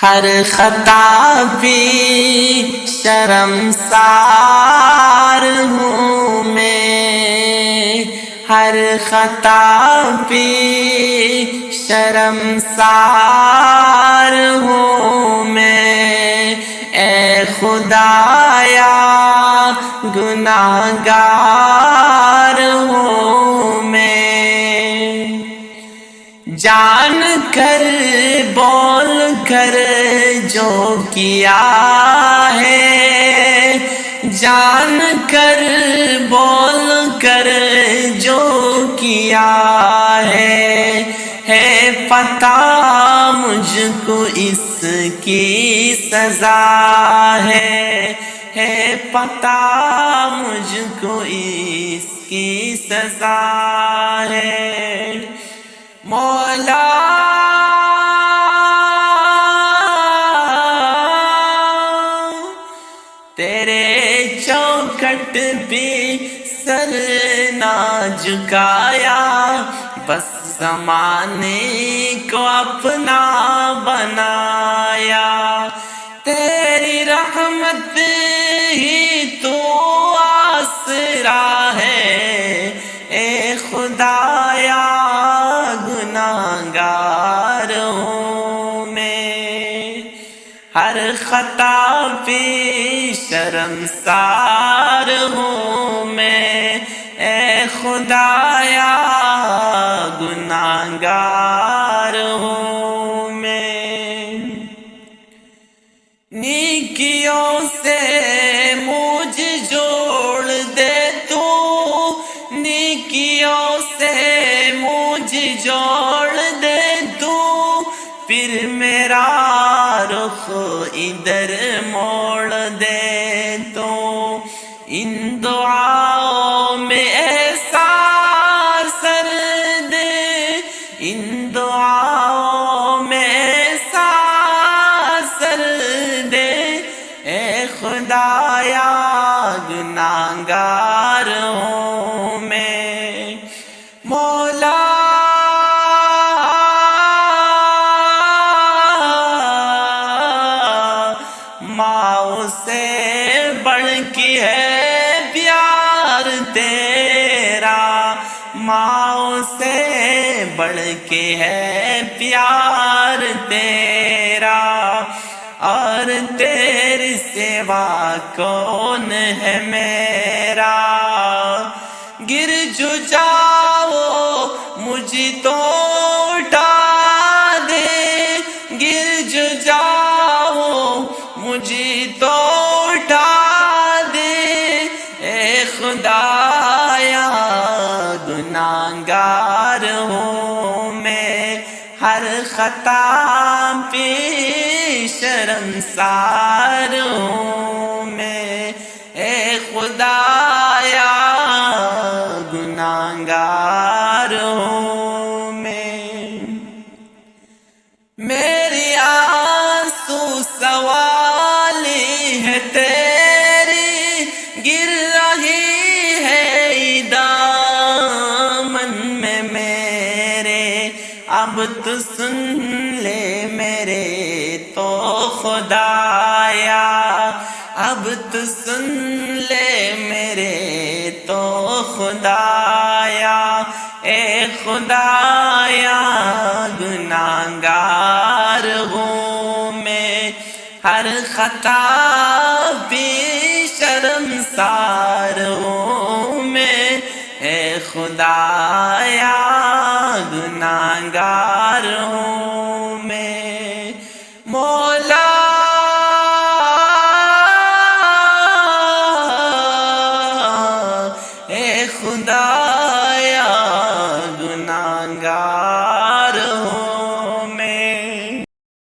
ہر خطا پہ شرمسار ہوں میں، ہر خطا پہ شرمسار ہوں میں، اے خدایا گناہگار ہوں میں، جان کر بول کر جو کیا ہے، جان کر بول کر جو کیا ہے پتہ مجھ کو اس کی سزا ہے پتہ مجھ کو اس کی سزا ہے، مولا تیرے چوکھٹ پہ سر نہ جھکایا، بس زمانے کو اپنا بنایا، تیری رحمت ہی تو آسرا ہے، اے خدایا گناہگار ہوں میں، ہر خطا پہ شرمسار ہوں میں، اے خدایا گناہگار ہوں میں، نیکیوں سے مجھ جوڑ دے تو، نیکیوں سے مجھ جوڑ دے تو، پھر میرا رخ ادھر موڑ دے تو، ان دعاؤں میں ایسا اثر دے، ان دعاؤں میں ایسا اثر دے، اے خدایا گناہگار ہوں میں، مولا ماؤں سے بڑھ کے ہے پیار تیرا، ماؤں سے بڑھ کے ہے پیار تیرا، اور تیرے سوا کون ہے میرا، گر جو جاؤ مجھے تو اٹھا دے، گر جو جاؤ مجھے تو اٹھا دے، اے خدایا گناہگار ہوں میں، ہر خطا پہ شرمسار ہوں میں، اے خدایا گناہگار ہوں میں، میری آنسو سوالی ہے تیری، گر رہی ہے دامن میں میرے، اب تو سن لے میرے تو خدایا، اب تو سن لے میرے تو خدایا، اے خدایا گناہگار ہوں میں، ہر خطا پہ شرمسار ہوں میں، اے خدایا گناہگار ہوں میں، مولا اے خدا